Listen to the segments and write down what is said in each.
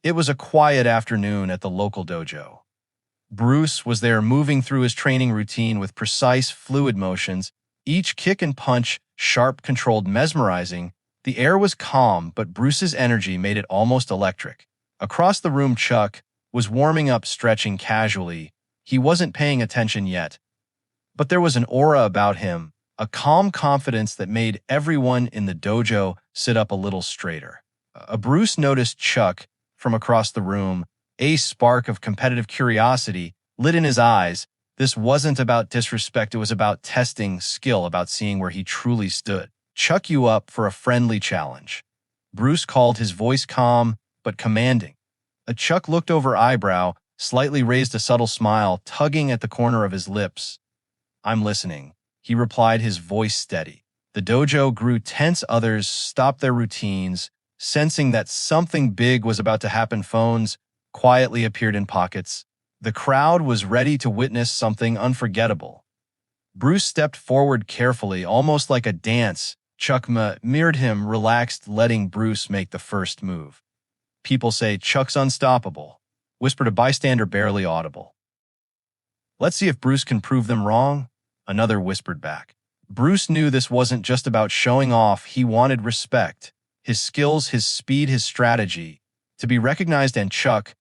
It was a quiet afternoon at the local dojo. Bruce was there moving through his training routine with precise, fluid motions, each kick and punch sharp, controlled, mesmerizing. The air was calm, but Bruce's energy made it almost electric. Across the room, Chuck was warming up, stretching casually. He wasn't paying attention yet, but there was an aura about him, a calm confidence that made everyone in the dojo sit up a little straighter. Bruce noticed Chuck from across the room. A spark of competitive curiosity lit in his eyes. This wasn't about disrespect, it was about testing skill, about seeing where he truly stood. Chuck you up for a friendly challenge. Bruce called, his voice calm but commanding. Chuck looked over eyebrow, slightly raised a subtle smile, tugging at the corner of his lips. I'm listening, he replied, his voice steady. The dojo grew tense. Others stopped their routines, sensing that something big was about to happen. Phones quietly appeared in pockets. The crowd was ready to witness something unforgettable. Bruce stepped forward carefully, almost like a dance. Chuck mirrored him, relaxed, letting Bruce make the first move. People say Chuck's unstoppable, whispered a bystander, barely audible. Let's see if Bruce can prove them wrong, another whispered back. Bruce knew this wasn't just about showing off. He wanted respect, his skills, his speed, his strategy, to be recognized. And Chuck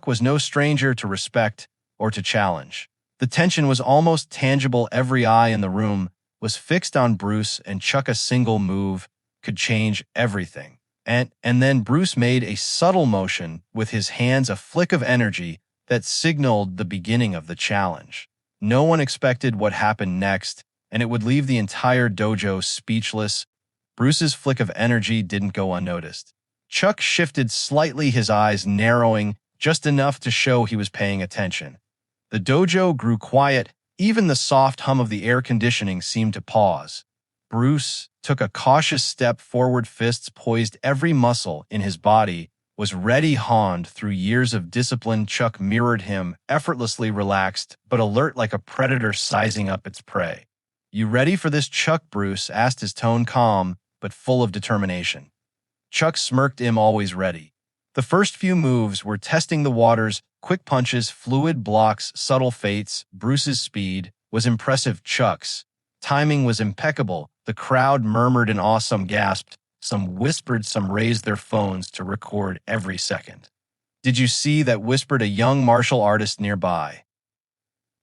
was no stranger to respect or to challenge. The tension was almost tangible. Every eye in the room was fixed on Bruce and Chuck. A single move could change everything. And then Bruce made a subtle motion with his hands, a flick of energy that signaled the beginning of the challenge. No one expected what happened next, and it would leave the entire dojo speechless. Bruce's flick of energy didn't go unnoticed. Chuck shifted slightly, his eyes narrowing just enough to show he was paying attention. The dojo grew quiet. Even the soft hum of the air conditioning seemed to pause. Bruce took a cautious step forward, fists poised, every muscle in his body was ready, honed through years of discipline. Chuck mirrored him, effortlessly relaxed, but alert, like a predator sizing up its prey. You ready for this, Chuck? Bruce asked, his tone calm but full of determination. Chuck smirked, always ready. The first few moves were testing the waters, quick punches, fluid blocks, subtle feints. Bruce's speed was impressive. Chuck's timing was impeccable. The crowd murmured in awe, some gasped, some whispered, some raised their phones to record every second. Did you see that? Whispered a young martial artist nearby.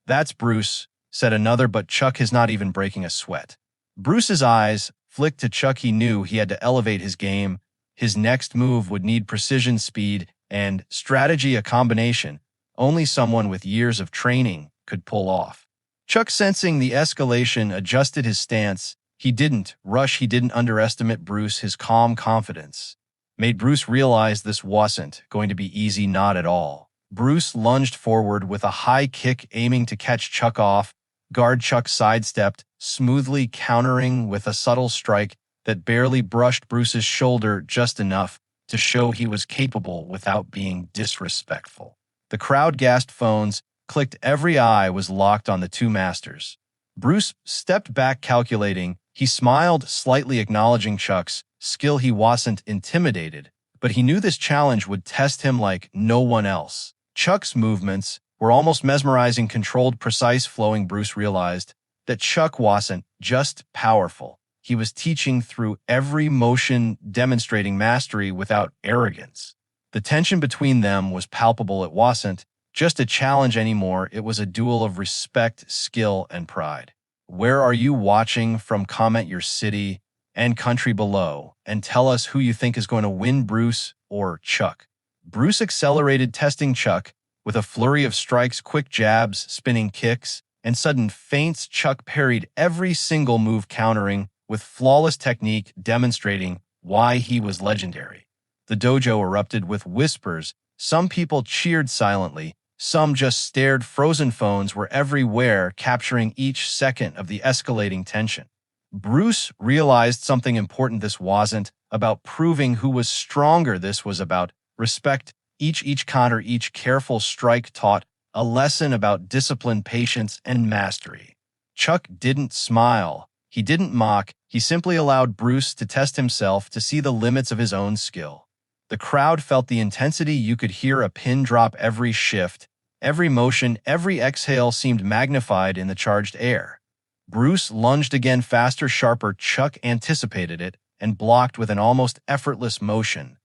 That's Bruce, said another, but Chuck is not even breaking a sweat. Bruce's eyes flicked to Chuck. He knew he had to elevate his game. His next move would need precision, speed, and strategy, a combination only someone with years of training could pull off. Chuck, sensing the escalation, adjusted his stance. He didn't rush, he didn't underestimate Bruce. His calm confidence made Bruce realize this wasn't going to be easy, not at all. Bruce lunged forward with a high kick, aiming to catch Chuck off guard. Chuck sidestepped, smoothly countering with a subtle strike that barely brushed Bruce's shoulder, just enough to show he was capable without being disrespectful. The crowd gasped, phones clicked, every eye was locked on the two masters. Bruce stepped back, calculating. He smiled slightly, acknowledging Chuck's skill. He wasn't intimidated, but he knew this challenge would test him like no one else. Chuck's movements were almost mesmerizing, controlled, precise, flowing. Bruce realized that Chuck wasn't just powerful. He was teaching through every motion, demonstrating mastery without arrogance. The tension between them was palpable. It wasn't just a challenge anymore. It was a duel of respect, skill, and pride. Where are you watching from? Comment your city and country below and tell us who you think is going to win, Bruce or Chuck. Bruce accelerated, testing Chuck with a flurry of strikes, quick jabs, spinning kicks, and sudden feints. Chuck parried every single move, countering with flawless technique, demonstrating why he was legendary. The dojo erupted with whispers. Some people cheered silently, some just stared. Frozen phones were everywhere, capturing each second of the escalating tension. Bruce realized something important. This wasn't about proving who was stronger. This was about respect. Each counter, each careful strike taught a lesson about discipline, patience, and mastery. Chuck didn't smile. He didn't mock. He simply allowed Bruce to test himself, to see the limits of his own skill. The crowd felt the intensity. You could hear a pin drop every shift. Every motion, every exhale seemed magnified in the charged air. Bruce lunged again, faster, sharper. Chuck anticipated it and blocked with an almost effortless motion.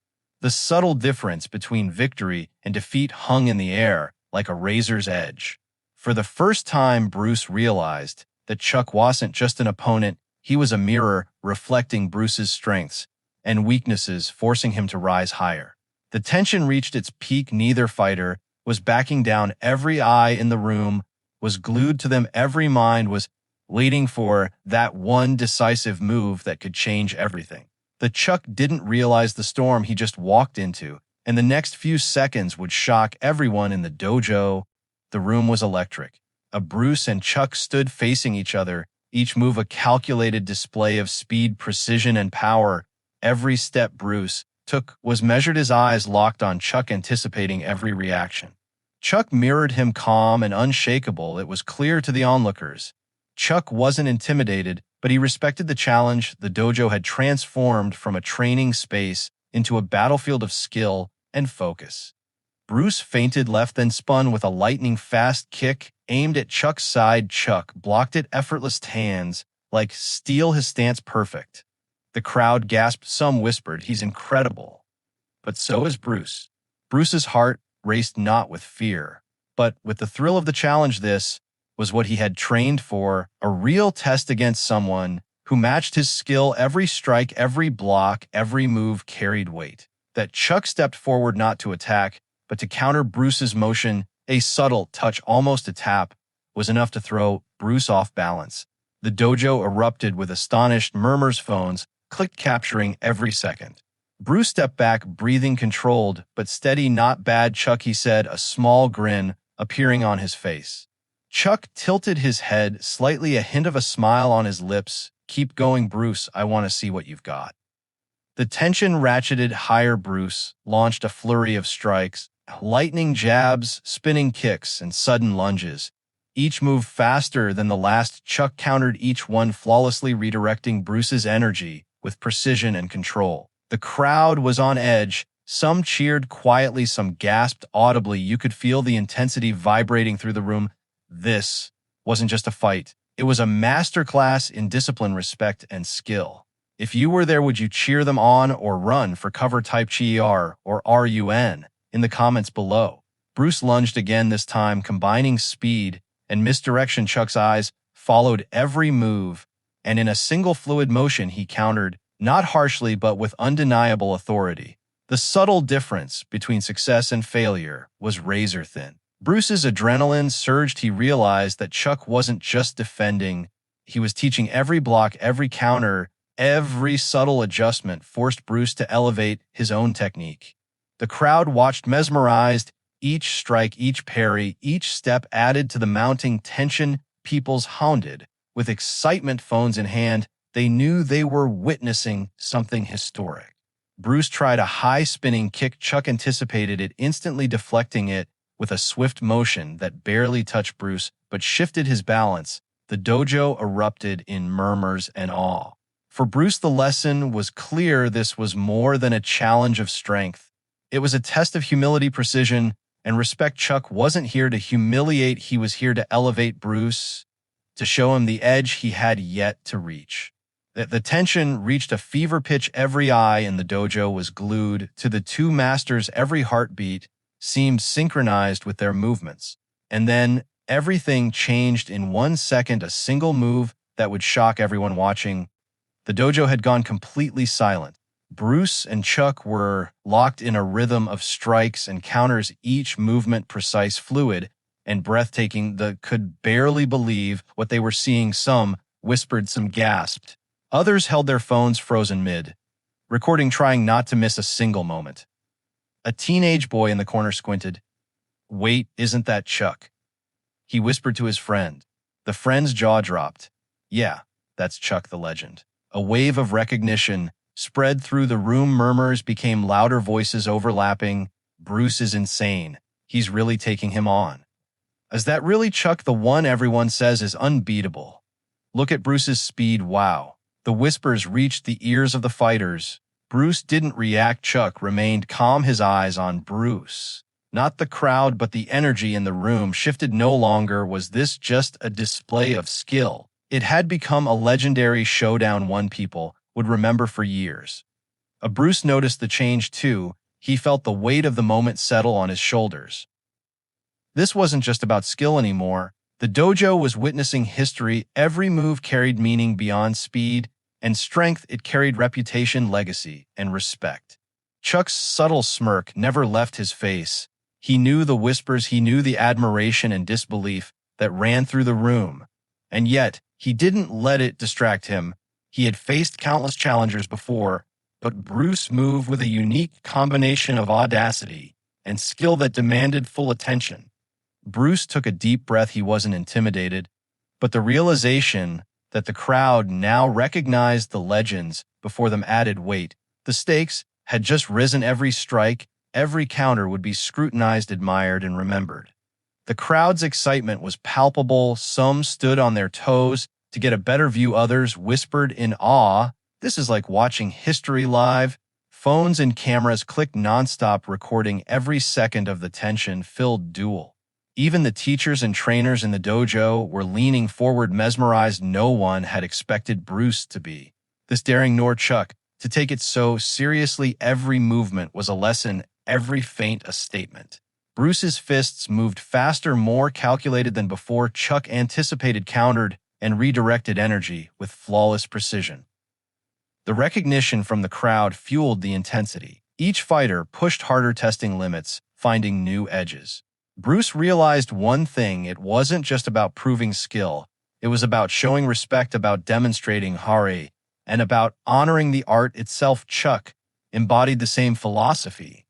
The subtle difference between victory and defeat hung in the air like a razor's edge. For the first time, Bruce realized that Chuck wasn't just an opponent, he was a mirror reflecting Bruce's strengths and weaknesses, forcing him to rise higher. The tension reached its peak. Neither fighter was backing down. Every eye in the room was glued to them. Every mind was waiting for that one decisive move that could change everything. The Chuck didn't realize the storm he just walked into, and the next few seconds would shock everyone in the dojo. The room was electric. Bruce and Chuck stood facing each other, each move a calculated display of speed, precision, and power. Every step Bruce took was measured, his eyes locked on Chuck, anticipating every reaction. Chuck mirrored him, calm and unshakable. It was clear to the onlookers. Chuck wasn't intimidated, but he respected the challenge. The dojo had transformed from a training space into a battlefield of skill and focus. Bruce feinted left, then spun with a lightning-fast kick aimed at Chuck's side. Chuck blocked it, effortless hands like steel, his stance perfect. The crowd gasped. Some whispered, "He's incredible." But so is Bruce. Bruce's heart raced not with fear, but with the thrill of the challenge. This was what he had trained for, a real test against someone who matched his skill. Every strike, every block, every move carried weight. That Chuck stepped forward not to attack, but to counter Bruce's motion. A subtle touch, almost a tap, was enough to throw Bruce off balance. The dojo erupted with astonished murmurs. Phones clicked, capturing every second. Bruce stepped back, breathing controlled but steady. "Not bad, Chuck," he said, a small grin appearing on his face. Chuck tilted his head slightly, a hint of a smile on his lips. "Keep going, Bruce. I want to see what you've got." The tension ratcheted higher. Bruce launched a flurry of strikes, lightning jabs, spinning kicks, and sudden lunges. Each move faster than the last. Chuck countered each one flawlessly, redirecting Bruce's energy with precision and control. The crowd was on edge. Some cheered quietly, some gasped audibly. You could feel the intensity vibrating through the room. This wasn't just a fight. It was a masterclass in discipline, respect, and skill. If you were there, would you cheer them on or run for cover? Type GER or RUN in the comments below. Bruce lunged again, this time combining speed and misdirection. Chuck's eyes followed every move, and in a single fluid motion he countered, not harshly but with undeniable authority. The subtle difference between success and failure was razor thin. Bruce's adrenaline surged. He realized that Chuck wasn't just defending, he was teaching. Every block, every counter, every subtle adjustment forced Bruce to elevate his own technique. The crowd watched mesmerized. Each strike, each parry, each step added to the mounting tension. People's hounded with excitement, phones in hand. They knew they were witnessing something historic. Bruce tried a high spinning kick. Chuck anticipated it, instantly deflecting it with a swift motion that barely touched Bruce but shifted his balance. The dojo erupted in murmurs and awe. For Bruce, the lesson was clear. This was more than a challenge of strength. It was a test of humility, precision, and respect. Chuck wasn't here to humiliate, he was here to elevate Bruce, to show him the edge he had yet to reach. The tension reached a fever pitch. Every eye in the dojo was glued to the two masters. Every heartbeat seemed synchronized with their movements. And then everything changed in 1 second. A single move that would shock everyone watching. The dojo had gone completely silent. Bruce and Chuck were locked in a rhythm of strikes and counters, each movement precise, fluid, and breathtaking. They could barely believe what they were seeing. Some whispered, some gasped. Others held their phones frozen mid, recording, trying not to miss a single moment. A teenage boy in the corner squinted. "Wait, isn't that Chuck?" he whispered to his friend. The friend's jaw dropped. "Yeah, that's Chuck, the legend." A wave of recognition spread through the room. Murmurs became louder, voices overlapping. "Bruce is insane. He's really taking him on." "Is that really Chuck? The one everyone says is unbeatable. Look at Bruce's speed, wow." The whispers reached the ears of the fighters. Bruce didn't react. Chuck remained calm, his eyes on Bruce. Not the crowd, but the energy in the room shifted. No longer was this just a display of skill. It had become a legendary showdown one people would remember for years. Bruce noticed the change too. He felt the weight of the moment settle on his shoulders. This wasn't just about skill anymore. The dojo was witnessing history. Every move carried meaning beyond speed and strength. It carried reputation, legacy, and respect. Chuck's subtle smirk never left his face. He knew the whispers, he knew the admiration and disbelief that ran through the room. And yet, he didn't let it distract him. He had faced countless challengers before, but Bruce moved with a unique combination of audacity and skill that demanded full attention. Bruce took a deep breath. He wasn't intimidated, but the realization that the crowd now recognized the legends before them added weight. The stakes had just risen. Every strike, every counter would be scrutinized, admired, and remembered. The crowd's excitement was palpable. Some stood on their toes to get a better view. Others whispered in awe. This is like watching history live. Phones and cameras clicked nonstop, recording every second of the tension-filled duel. Even the teachers and trainers in the dojo were leaning forward, mesmerized. No one had expected Bruce to be this daring, nor Chuck to take it so seriously. Every movement was a lesson, every feint a statement. Bruce's fists moved faster, more calculated than before. Chuck anticipated, countered, and redirected energy with flawless precision. The recognition from the crowd fueled the intensity. Each fighter pushed harder, testing limits, finding new edges. Bruce realized one thing: it wasn't just about proving skill. It was about showing respect, about demonstrating hare, and about honoring the art itself. Chuck embodied the same philosophy.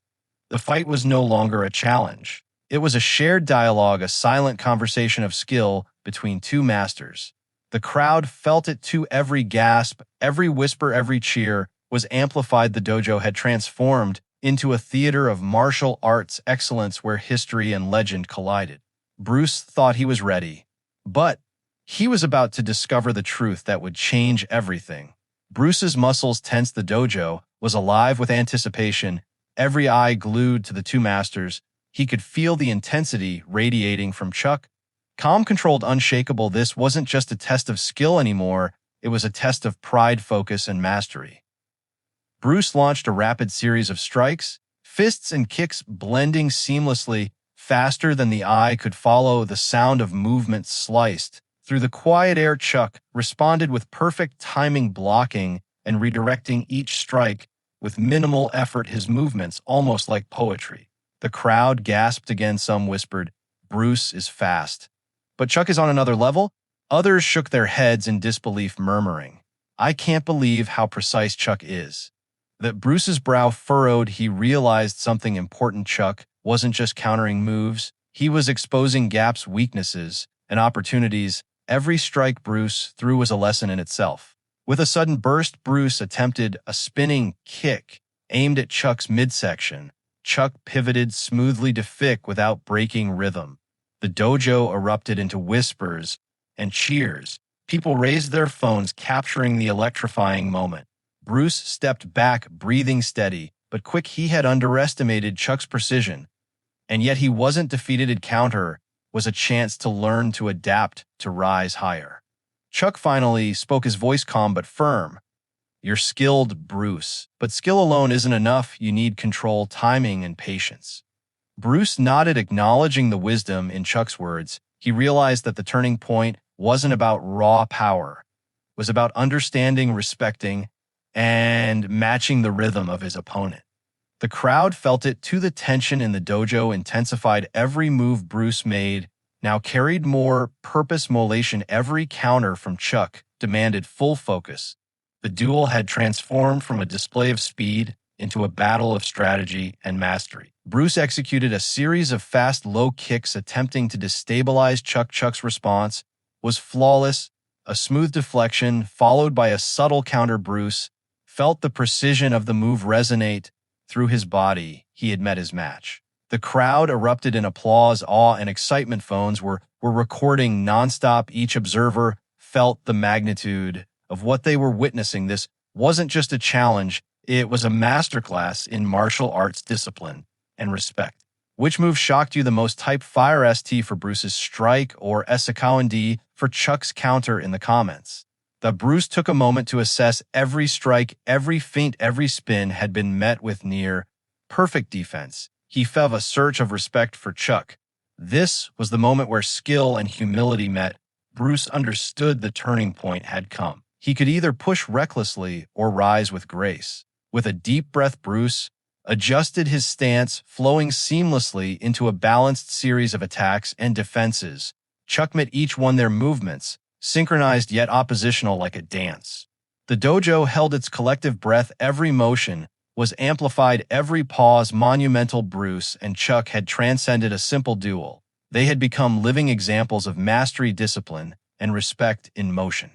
The fight was no longer a challenge. It was a shared dialogue, a silent conversation of skill between two masters. The crowd felt it too. Every gasp, every whisper, every cheer was amplified. The dojo had transformed into a theater of martial arts excellence where history and legend collided. Bruce thought he was ready, but he was about to discover the truth that would change everything. Bruce's muscles tensed. The dojo was alive with anticipation, every eye glued to the two masters. He could feel the intensity radiating from Chuck. Calm, controlled, unshakable. This wasn't just a test of skill anymore. It was a test of pride, focus, and mastery. Bruce launched a rapid series of strikes, fists and kicks blending seamlessly, faster than the eye could follow. The sound of movement sliced through the quiet air. Chuck responded with perfect timing, blocking and redirecting each strike with minimal effort, his movements almost like poetry. The crowd gasped again. Some whispered, "Bruce is fast." But Chuck is on another level. Others shook their heads in disbelief, murmuring, "I can't believe how precise Chuck is." That Bruce's brow furrowed. He realized something important. Chuck wasn't just countering moves. He was exposing gaps, weaknesses, and opportunities. Every strike Bruce threw was a lesson in itself. With a sudden burst, Bruce attempted a spinning kick aimed at Chuck's midsection. Chuck pivoted smoothly, depict without breaking rhythm. The dojo erupted into whispers and cheers. People raised their phones, capturing the electrifying moment. Bruce stepped back, breathing steady, but quick. He had underestimated Chuck's precision, and yet he wasn't defeated. A counter was a chance to learn, to adapt, to rise higher. Chuck finally spoke, his voice calm but firm. "You're skilled, Bruce, but skill alone isn't enough. You need control, timing, and patience." Bruce nodded, acknowledging the wisdom in Chuck's words. He realized that the turning point wasn't about raw power. It was about understanding, respecting, and matching the rhythm of his opponent. The crowd felt it too. The tension in the dojo intensified. Every move Bruce made now carried more purpose, molation. Every counter from Chuck demanded full focus. The duel had transformed from a display of speed into a battle of strategy and mastery. Bruce executed a series of fast, low kicks, attempting to destabilize Chuck. Chuck's response was flawless, a smooth deflection followed by a subtle counter. Bruce felt the precision of the move resonate through his body. He had met his match. The crowd erupted in applause, awe, and excitement. Phones were recording nonstop. Each observer felt the magnitude of what they were witnessing. This wasn't just a challenge. It was a masterclass in martial arts discipline and respect. Which move shocked you the most? Type Fire ST for Bruce's strike or Escalating for Chuck's counter in the comments. Bruce took a moment to assess every strike, every feint, every spin had been met with near perfect defense. He felt a surge of respect for Chuck. This was the moment where skill and humility met. Bruce understood the turning point had come. He could either push recklessly or rise with grace. With a deep breath, Bruce adjusted his stance, flowing seamlessly into a balanced series of attacks and defenses. Chuck met each one their movements, synchronized yet oppositional like a dance. The dojo held its collective breath. Every motion was amplified, every pause monumental. Bruce and Chuck had transcended a simple duel. They had become living examples of mastery, discipline, and respect in motion.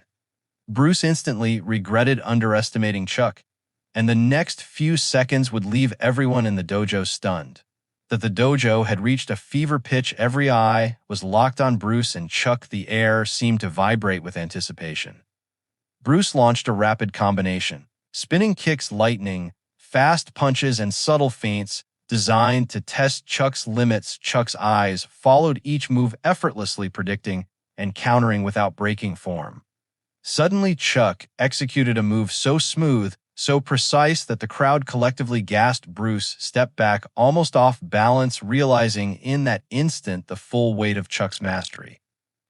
Bruce instantly regretted underestimating Chuck, and the next few seconds would leave everyone in the dojo stunned. That the dojo had reached a fever pitch, every eye was locked on Bruce and Chuck. The air seemed to vibrate with anticipation. Bruce launched a rapid combination, spinning kicks, lightning, fast punches, and subtle feints designed to test Chuck's limits. Chuck's eyes followed each move effortlessly, predicting and countering without breaking form. Suddenly, Chuck executed a move so smooth, so precise that the crowd collectively gasped. Bruce stepped back, almost off balance, realizing in that instant the full weight of Chuck's mastery.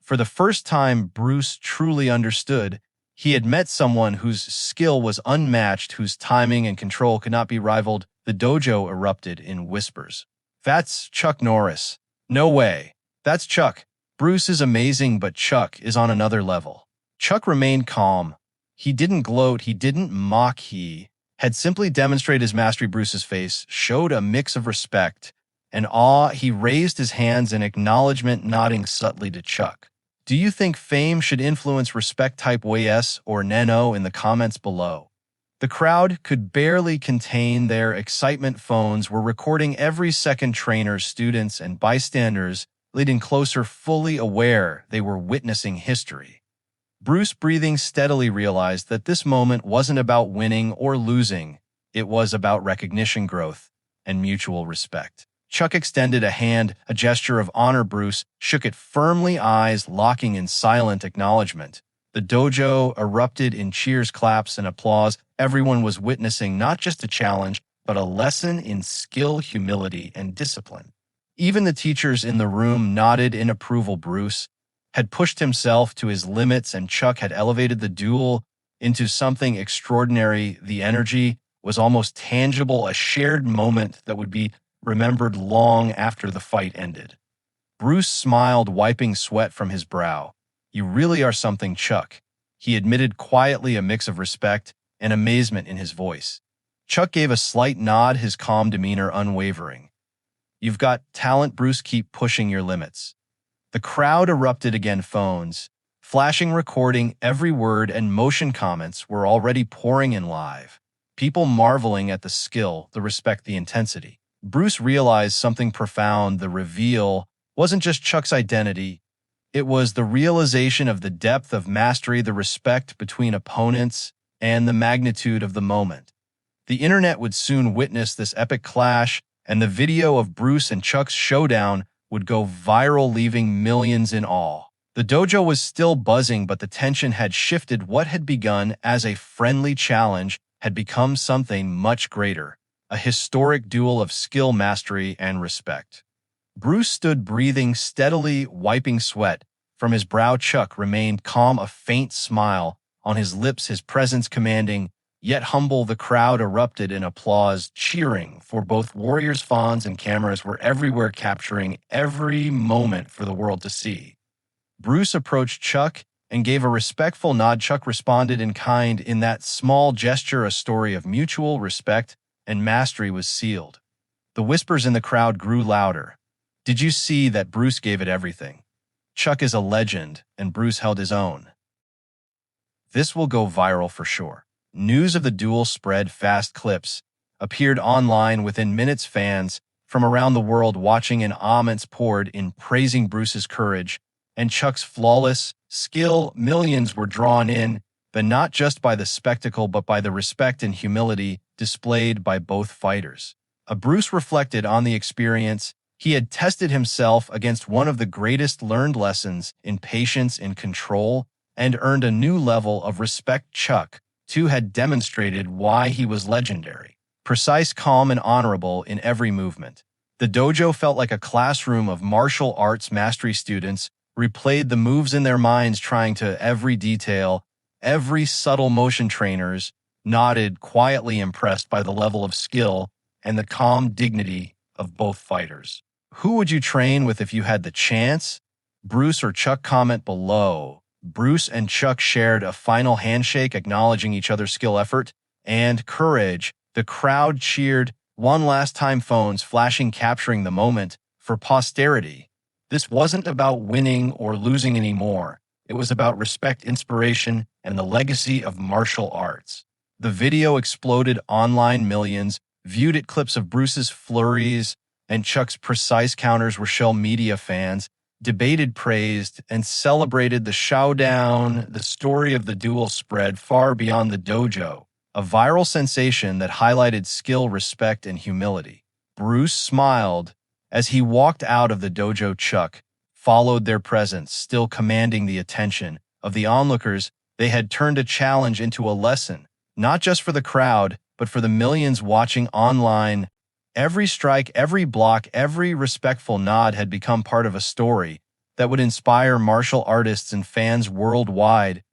For the first time, Bruce truly understood. He had met someone whose skill was unmatched, whose timing and control could not be rivaled. The dojo erupted in whispers. "That's Chuck Norris." "No way. That's Chuck." "Bruce is amazing, but Chuck is on another level." Chuck remained calm. He didn't gloat, he didn't mock, he had simply demonstrated his mastery. Bruce's face showed a mix of respect and awe. He raised his hands in acknowledgement, nodding subtly to Chuck. Do you think fame should influence respect? Type yes or no in the comments below. The crowd could barely contain their excitement. Phones were recording every second. Trainers, students, and bystanders leading closer, fully aware they were witnessing history. Bruce, breathing steadily, realized that this moment wasn't about winning or losing. It was about recognition, growth, and mutual respect. Chuck extended a hand, a gesture of honor. Bruce shook it firmly, eyes locking in silent acknowledgement. The dojo erupted in cheers, claps, and applause. Everyone was witnessing not just a challenge, but a lesson in skill, humility, and discipline. Even the teachers in the room nodded in approval. Bruce had pushed himself to his limits, and Chuck had elevated the duel into something extraordinary. The energy was almost tangible, a shared moment that would be remembered long after the fight ended. Bruce smiled, wiping sweat from his brow. "You really are something, Chuck," he admitted quietly, a mix of respect and amazement in his voice. Chuck gave a slight nod, his calm demeanor unwavering. "You've got talent, Bruce. Keep pushing your limits." The crowd erupted again. Phones, flashing, recording every word, and motion comments were already pouring in live. People marveling at the skill, the respect, the intensity. Bruce realized something profound. The reveal wasn't just Chuck's identity. It was the realization of the depth of mastery, the respect between opponents, and the magnitude of the moment. The internet would soon witness this epic clash, and the video of Bruce and Chuck's showdown would go viral, leaving millions in awe. The dojo was still buzzing, but the tension had shifted. What had begun as a friendly challenge had become something much greater, a historic duel of skill, mastery, and respect. Bruce stood, breathing steadily, wiping sweat from his brow. Chuck remained calm, a faint smile on his lips, his presence commanding, yet humble. The crowd erupted in applause, cheering for both warriors. Phones and cameras were everywhere, capturing every moment for the world to see. Bruce approached Chuck and gave a respectful nod. Chuck responded in kind. In that small gesture, a story of mutual respect and mastery was sealed. The whispers in the crowd grew louder. "Did you see that? Bruce gave it everything. Chuck is a legend, and Bruce held his own." This will go viral for sure. News of the duel spread fast. Clips appeared online within minutes. Fans from around the world watching in comments poured in, praising Bruce's courage and Chuck's flawless skill. Millions were drawn in, but not just by the spectacle, but by the respect and humility displayed by both fighters. Bruce reflected on the experience. He had tested himself against one of the greatest learned lessons in patience and control and earned a new level of respect. Chuck, too, had demonstrated why he was legendary. Precise, calm, and honorable in every movement. The dojo felt like a classroom of martial arts mastery. Students replayed the moves in their minds, trying to every detail, every subtle motion. Trainers nodded, quietly impressed by the level of skill and the calm dignity of both fighters. Who would you train with if you had the chance? Bruce or Chuck? Comment below. Bruce and Chuck shared a final handshake, acknowledging each other's skill, effort, and courage. The crowd cheered one last time, phones flashing, capturing the moment for posterity. This wasn't about winning or losing anymore. It was about respect, inspiration, and the legacy of martial arts. The video exploded online. Millions viewed it. Clips of Bruce's flurries and Chuck's precise counters were shown. Media fans debated, praised, and celebrated the showdown. The story of the duel spread far beyond the dojo, a viral sensation that highlighted skill, respect, and humility. Bruce smiled as he walked out of the dojo. Chuck followed their presence, still commanding the attention of the onlookers. They had turned a challenge into a lesson, not just for the crowd, but for the millions watching online. Every strike, every block, every respectful nod had become part of a story that would inspire martial artists and fans worldwide.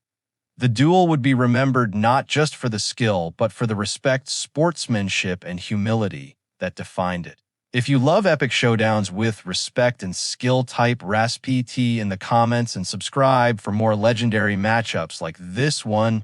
The duel would be remembered not just for the skill, but for the respect, sportsmanship, and humility that defined it. If you love epic showdowns with respect and skill, type RASPT in the comments and subscribe for more legendary matchups like this one.